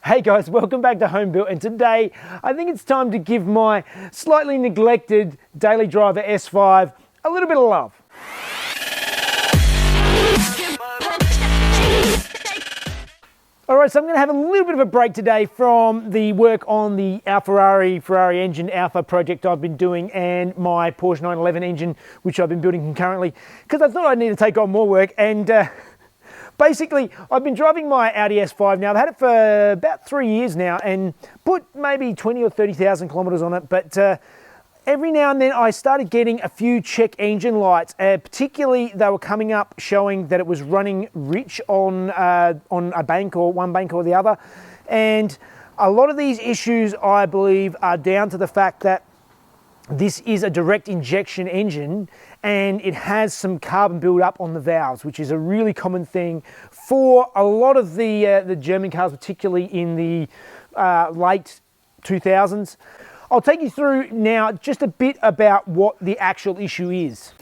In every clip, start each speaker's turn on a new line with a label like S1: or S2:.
S1: Hey guys, welcome back to Home Built, and today I think it's time to give my slightly neglected daily driver S5 a little bit of love. Alright, so I'm going to have a little bit of a break today from the work on the Ferrari engine Alpha project I've been doing and my Porsche 911 engine, which I've been building concurrently, because I thought I'd need to take on more work. And basically, I've been driving my Audi S5 now. I've had it for about 3 years now and put maybe 20 or 30,000 kilometers on it. But every now and then I started getting a few check engine lights. Particularly, they were coming up showing that it was running rich on a bank, or one bank or the other. And a lot of these issues, I believe, are down to the fact that this is a direct injection engine and it has some carbon build-up on the valves, which is a really common thing for a lot of the German cars, particularly in the late 2000s. I'll take you through now just a bit about what the actual issue is.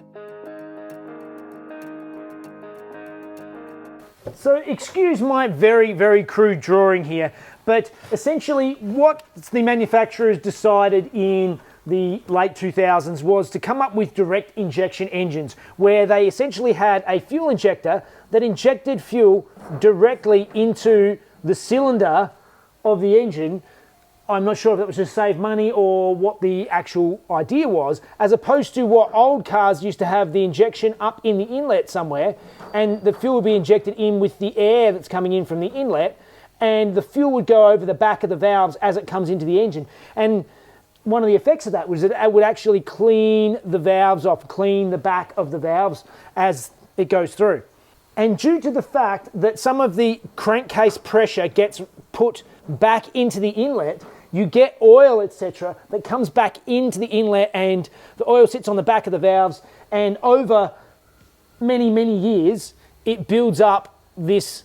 S1: So excuse my very, very crude drawing here, but essentially what the manufacturers decided in the late 2000s was to come up with direct injection engines, where they essentially had a fuel injector that injected fuel directly into the cylinder of the engine. I'm not sure if that was to save money or what the actual idea was, as opposed to what old cars used to have, the injection up in the inlet somewhere, and the fuel would be injected in with the air that's coming in from the inlet, and the fuel would go over the back of the valves as it comes into the engine. And one of the effects of that was that it would actually clean the valves off, clean the back of the valves as it goes through. And due to the fact that some of the crankcase pressure gets put back into the inlet, you get oil, etc., that comes back into the inlet, and the oil sits on the back of the valves, and over many, many years, it builds up this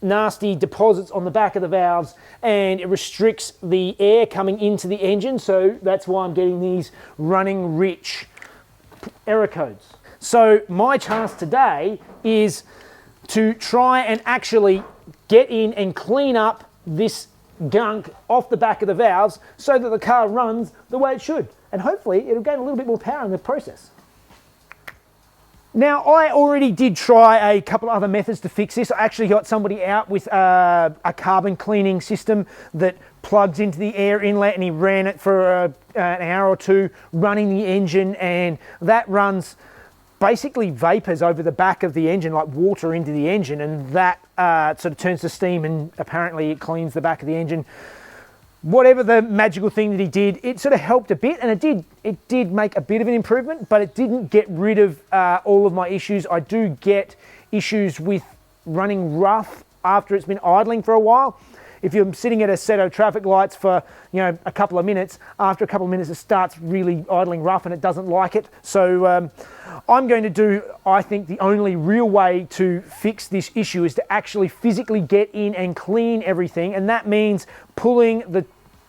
S1: nasty deposits on the back of the valves, and it restricts the air coming into the engine. So that's why I'm getting these running rich error codes. So my task today is to try and actually get in and clean up this gunk off the back of the valves so that the car runs the way it should, and hopefully it'll gain a little bit more power in the process. Now, I already did try a couple of other methods to fix this. I actually got somebody out with a carbon cleaning system that plugs into the air inlet, and he ran it for an hour or two running the engine, and that runs basically vapors over the back of the engine, like water into the engine, and that sort of turns to steam, and apparently it cleans the back of the engine. Whatever the magical thing that he did, it sort of helped a bit, and it did make a bit of an improvement, but it didn't get rid of all of my issues. I do get issues with running rough after it's been idling for a while. If you're sitting at a set of traffic lights for a couple of minutes, after a couple of minutes it starts really idling rough and it doesn't like it. So I'm going to do, I think, the only real way to fix this issue is to actually physically get in and clean everything, and that means pulling the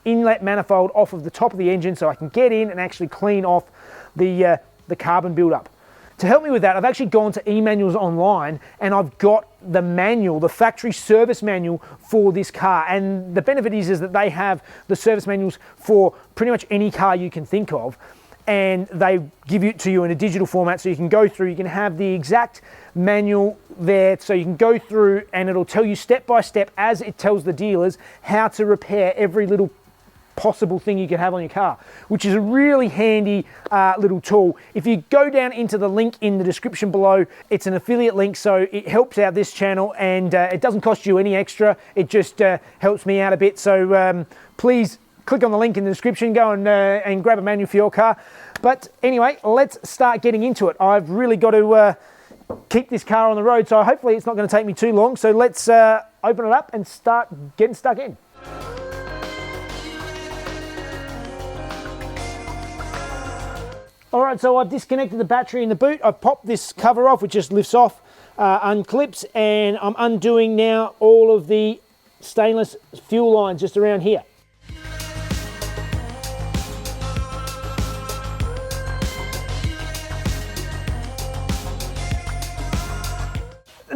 S1: inlet manifold off of the top of the engine so I can get in and actually clean off the carbon buildup. To help me with that, I've actually gone to eManuals online, and I've got the manual, the factory service manual for this car. And the benefit is that they have the service manuals for pretty much any car you can think of, and they give it to you in a digital format so you can go through, you can have the exact manual there, so you can go through and it'll tell you step by step, as it tells the dealers, how to repair every little possible thing you could have on your car, which is a really handy little tool. If you go down into the link in the description below, it's an affiliate link, so it helps out this channel, and it doesn't cost you any extra. It just helps me out a bit. So please click on the link in the description, go and grab a manual for your car. But anyway, let's start getting into it. I've really got to keep this car on the road, so hopefully it's not going to take me too long. So let's open it up and start getting stuck in. Alright, so I've disconnected the battery in the boot. I've popped this cover off, which just lifts off, unclips, and I'm undoing now all of the stainless fuel lines just around here.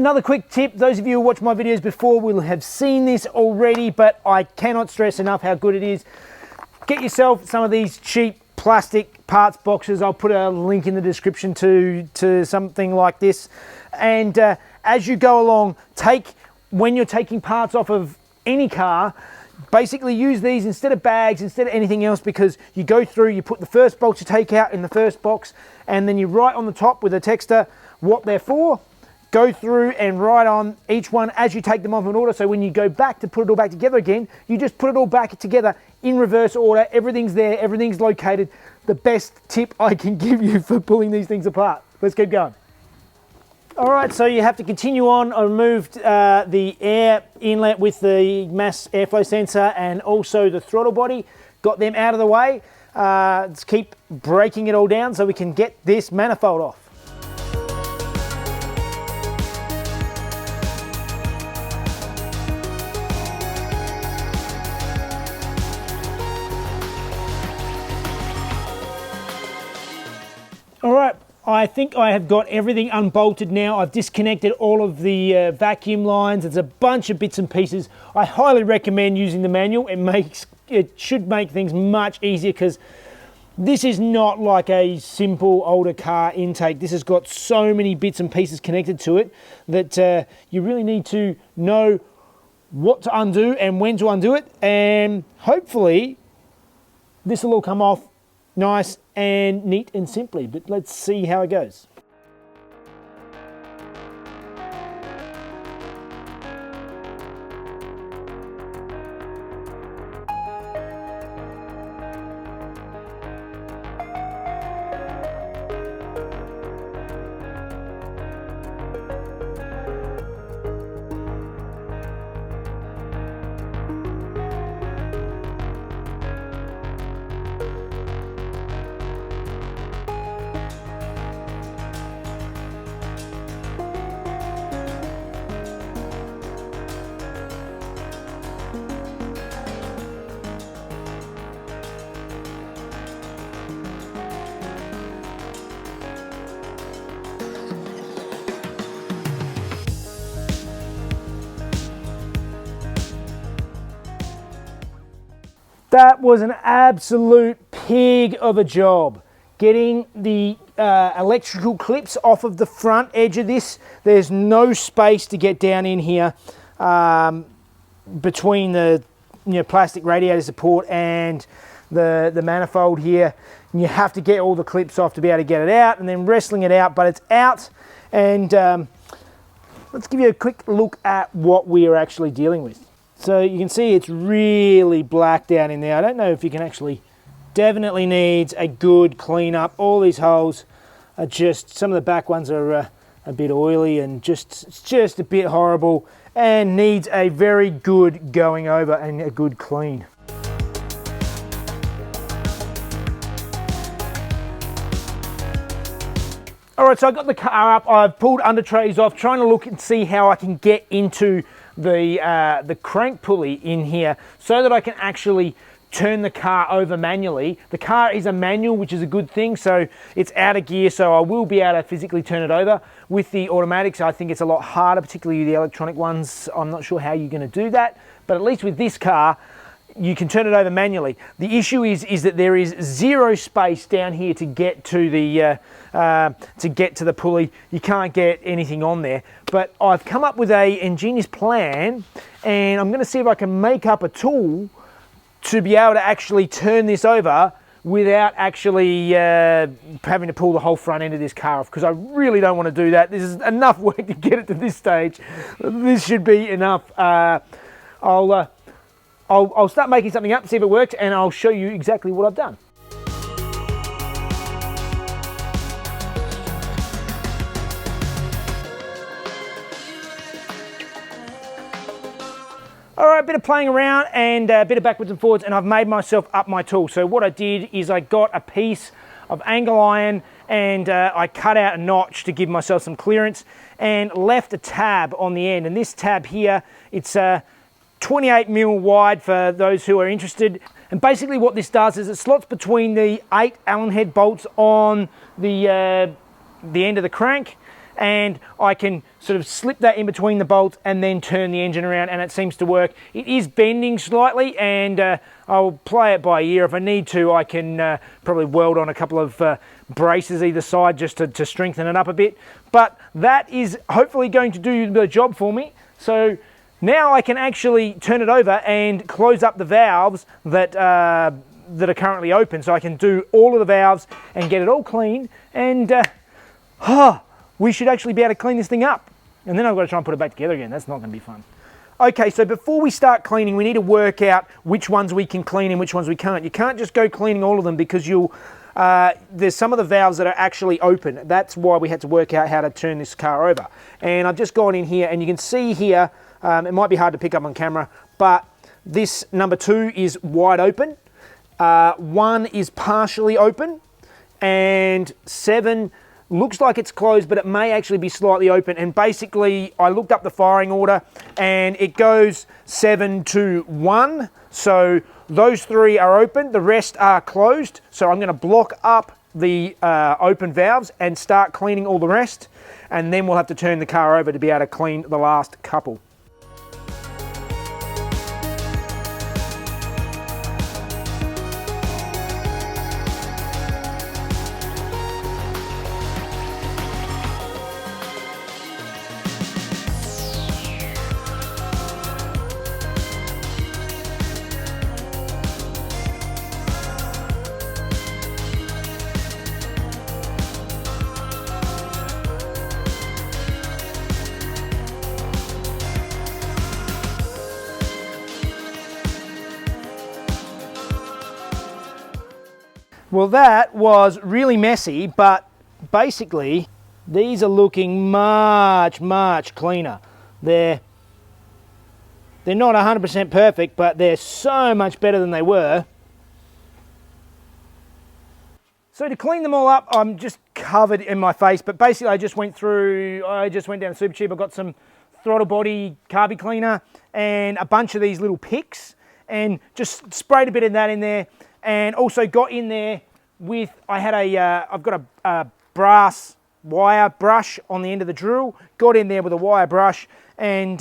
S1: Another quick tip, those of you who watched my videos before will have seen this already, but I cannot stress enough how good it is. Get yourself some of these cheap plastic parts boxes. I'll put a link in the description to something like this. And as you go along, when you're taking parts off of any car, basically use these instead of bags, instead of anything else, because you go through, you put the first box you take out in the first box, and then you write on the top with a texter what they're for. Go through and write on each one as you take them off in order, so when you go back to put it all back together again, you just put it all back together in reverse order. Everything's there, everything's located. The best tip I can give you for pulling these things apart. Let's keep going. All right, so you have to continue on. I removed the air inlet with the mass airflow sensor and also the throttle body. Got them out of the way. Let's keep breaking it all down so we can get this manifold off. All right, I think I have got everything unbolted now. I've disconnected all of the vacuum lines. It's a bunch of bits and pieces. I highly recommend using the manual. It should make things much easier, because this is not like a simple older car intake. This has got so many bits and pieces connected to it that you really need to know what to undo and when to undo it. And hopefully this will all come off nice and neat and simply, but let's see how it goes. That was an absolute pig of a job. Getting the electrical clips off of the front edge of this. There's no space to get down in here between the plastic radiator support and the manifold here. And you have to get all the clips off to be able to get it out, and then wrestling it out, but it's out. And let's give you a quick look at what we are actually dealing with. So you can see it's really black down in there. I don't know if you can actually, definitely needs a good clean up. All these holes are just, some of the back ones are a bit oily and it's just a bit horrible, and needs a very good going over and a good clean. All right, so I got the car up. I've pulled under trays off, trying to look and see how I can get into the crank pulley in here so that I can actually turn the car over manually. The car is a manual, which is a good thing, so it's out of gear, so I will be able to physically turn it over. With the automatics, I think it's a lot harder, particularly the electronic ones. I'm not sure how you're going to do that, but at least with this car, you can turn it over manually. The issue is that there is zero space down here to get to the pulley. You can't get anything on there. But I've come up with an ingenious plan, and I'm going to see if I can make up a tool to be able to actually turn this over without actually having to pull the whole front end of this car off, because I really don't want to do that. This is enough work to get it to this stage. This should be enough. I'll start making something up, see if it works, and I'll show you exactly what I've done. All right, a bit of playing around and a bit of backwards and forwards, and I've made myself up my tool. So what I did is I got a piece of angle iron and I cut out a notch to give myself some clearance and left a tab on the end. And this tab here, it's 28mm wide for those who are interested. And basically what this does is it slots between the 8 Allen head bolts on the end of the crank, and I can sort of slip that in between the bolts and then turn the engine around, and it seems to work. It is bending slightly, and I'll play it by ear. If I need to, I can probably weld on a couple of braces either side just to strengthen it up a bit. But that is hopefully going to do the job for me. So now I can actually turn it over and close up the valves that are currently open. So I can do all of the valves and get it all clean, and we should actually be able to clean this thing up. And then I've got to try and put it back together again. That's not going to be fun. Okay, so before we start cleaning, we need to work out which ones we can clean and which ones we can't. You can't just go cleaning all of them, because there's some of the valves that are actually open. That's why we had to work out how to turn this car over. And I've just gone in here, and you can see here, it might be hard to pick up on camera, but this number 2 is wide open. 1 is partially open, and 7 looks like it's closed, but it may actually be slightly open. And basically, I looked up the firing order, and it goes 7 to 1. So those 3 are open, the rest are closed. So I'm going to block up the open valves and start cleaning all the rest, and then we'll have to turn the car over to be able to clean the last couple. Well, that was really messy, but basically these are looking much, much cleaner. They're not 100% perfect, but they're so much better than they were. So to clean them all up, I'm just covered in my face, but basically I just went down to Super Cheap. I got some throttle body carby cleaner and a bunch of these little picks, and just sprayed a bit of that in there. And also got in there with, I've got a brass wire brush on the end of the drill. Got in there with a wire brush, and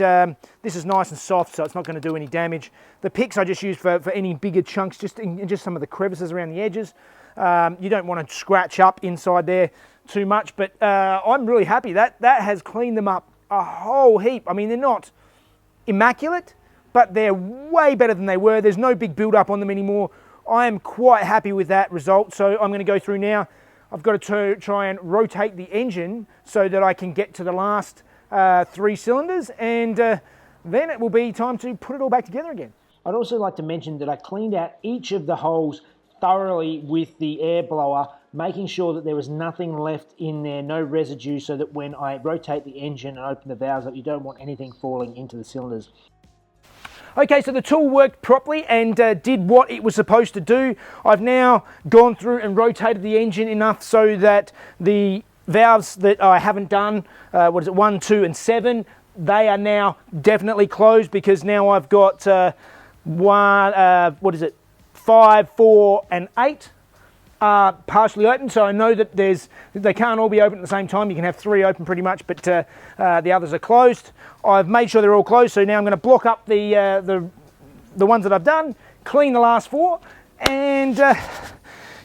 S1: this is nice and soft, so it's not going to do any damage. The picks I just use for any bigger chunks, just some of the crevices around the edges. You don't want to scratch up inside there too much, but I'm really happy. That has cleaned them up a whole heap. I mean, they're not immaculate, but they're way better than they were. There's no big build up on them anymore. I am quite happy with that result, so I'm going to go through now. I've got to try and rotate the engine so that I can get to the last 3 cylinders, and then it will be time to put it all back together again. I'd also like to mention that I cleaned out each of the holes thoroughly with the air blower, making sure that there was nothing left in there, no residue, so that when I rotate the engine and open the valves up, you don't want anything falling into the cylinders. Okay, so the tool worked properly and did what it was supposed to do. I've now gone through and rotated the engine enough so that the valves that I haven't done, 1, 2, and 7, they are now definitely closed, because now I've got 5, 4, and 8 are partially open, so I know that they can't all be open at the same time. You can have 3 open pretty much, but the others are closed. I've made sure they're all closed, so now I'm going to block up the ones that I've done, clean the last 4, and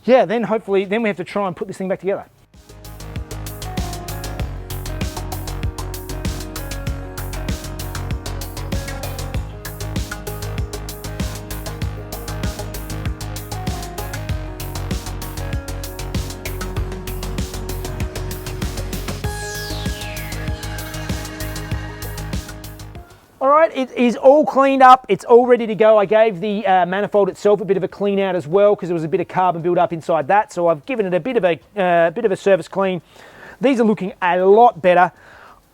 S1: yeah, then hopefully we have to try and put this thing back together. Alright, it is all cleaned up, it's all ready to go. I gave the manifold itself a bit of a clean out as well, because there was a bit of carbon build up inside that, so I've given it a bit of a service clean. These are looking a lot better.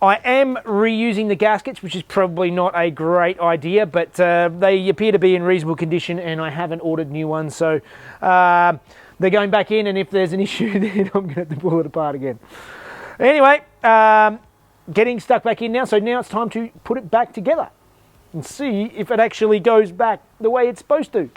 S1: I am reusing the gaskets, which is probably not a great idea, but they appear to be in reasonable condition, and I haven't ordered new ones, so they're going back in, and if there's an issue then I'm going to have to pull it apart again. Anyway, getting stuck back in now, so now it's time to put it back together and see if it actually goes back the way it's supposed to.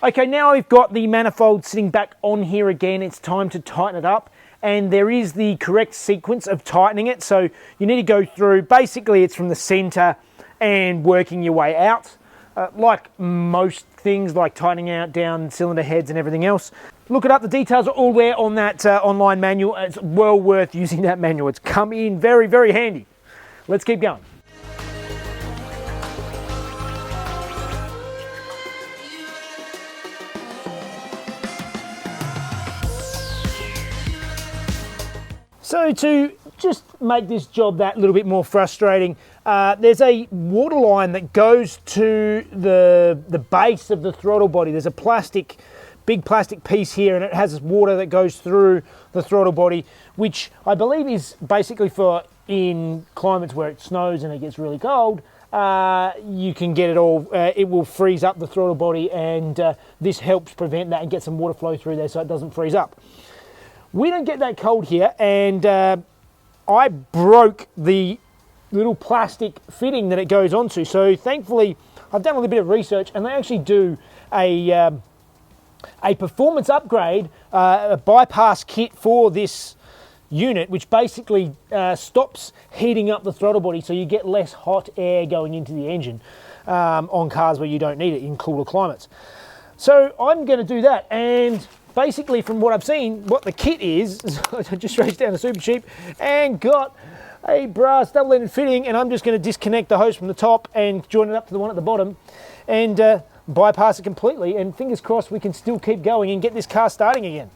S1: Okay, now we've got the manifold sitting back on here again. It's time to tighten it up. And there is the correct sequence of tightening it. So you need to go through, basically it's from the center and working your way out. Like most things, like tightening out down cylinder heads and everything else. Look it up, the details are all there on that online manual. It's well worth using that manual. It's come in very, very handy. Let's keep going. So to just make this job that little bit more frustrating, there's a water line that goes to the base of the throttle body. There's a big plastic piece here, and it has water that goes through the throttle body, which I believe is basically for in climates where it snows and it gets really cold, you can get it all, it will freeze up the throttle body, and this helps prevent that and get some water flow through there so it doesn't freeze up. We don't get that cold here, and I broke the little plastic fitting that it goes onto. So thankfully, I've done a little bit of research, and they actually do a performance upgrade, a bypass kit for this unit, which basically stops heating up the throttle body, so you get less hot air going into the engine on cars where you don't need it in cooler climates. So I'm going to do that, and basically, from what I've seen, what the kit is, I just raced down to Super Cheap and got a brass double-ended fitting, and I'm just going to disconnect the hose from the top and join it up to the one at the bottom and bypass it completely, and fingers crossed we can still keep going and get this car starting again.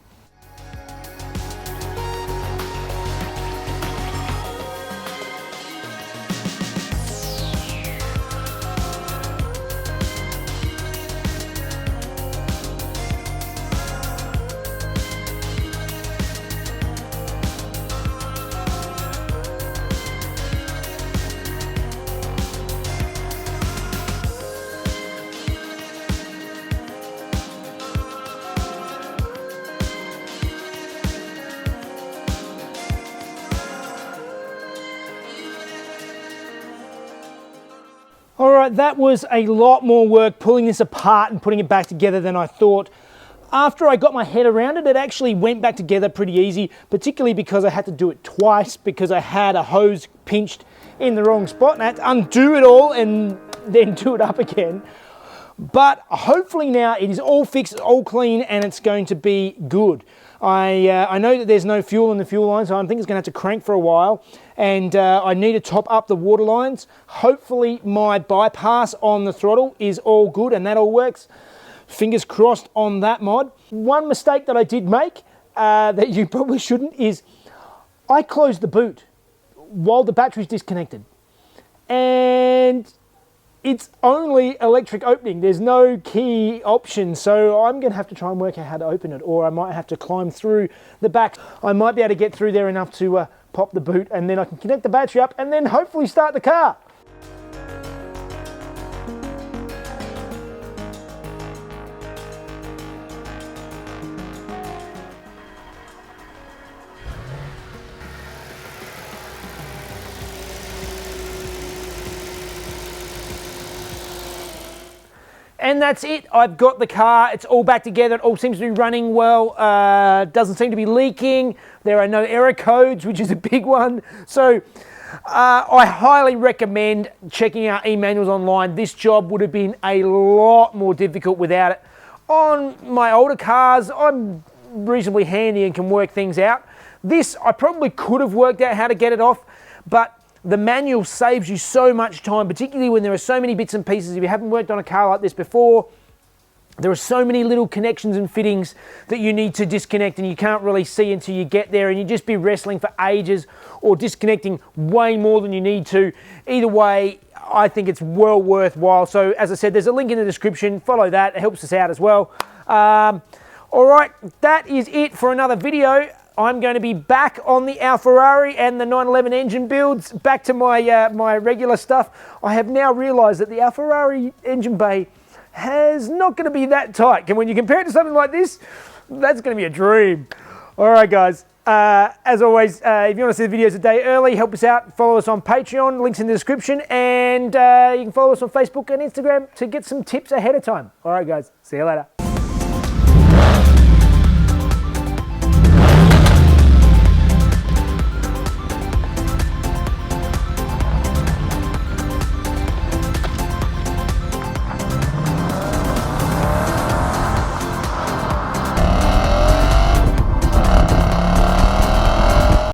S1: All right, that was a lot more work pulling this apart and putting it back together than I thought. After I got my head around it, it actually went back together pretty easy, particularly because I had to do it twice because I had a hose pinched in the wrong spot and I had to undo it all and then do it up again. But hopefully now it is all fixed, all clean, and it's going to be good. I know that there's no fuel in the fuel line, so I think it's going to have to crank for a while, and I need to top up the water lines. Hopefully my bypass on the throttle is all good and that all works. Fingers crossed on that mod. One mistake that I did make that you probably shouldn't is I closed the boot while the battery's disconnected, and it's only electric opening. There's no key option, so I'm going to have to try and work out how to open it, or I might have to climb through the back. I might be able to get through there enough to pop the boot, and then I can connect the battery up and then hopefully start the car. And that's it. I've got the car. It's all back together. It all seems to be running well. Doesn't seem to be leaking. There are no error codes, which is a big one. So I highly recommend checking out eManuals online. This job would have been a lot more difficult without it. On my older cars, I'm reasonably handy and can work things out. This, I probably could have worked out how to get it off, but the manual saves you so much time, particularly when there are so many bits and pieces. If you haven't worked on a car like this before, there are so many little connections and fittings that you need to disconnect, and you can't really see until you get there, and you just be wrestling for ages or disconnecting way more than you need to. Either way, I think it's well worthwhile. So as I said, there's a link in the description. Follow that. It helps us out as well. All right, that is it for another video. I'm going to be back on the Ferrari and the 911 engine builds, back to my my regular stuff. I have now realised that the Ferrari engine bay is not going to be that tight. And when you compare it to something like this, that's going to be a dream. All right, guys. As always, if you want to see the videos a day early, help us out. Follow us on Patreon, links in the description, and you can follow us on Facebook and Instagram to get some tips ahead of time. All right, guys. See you later.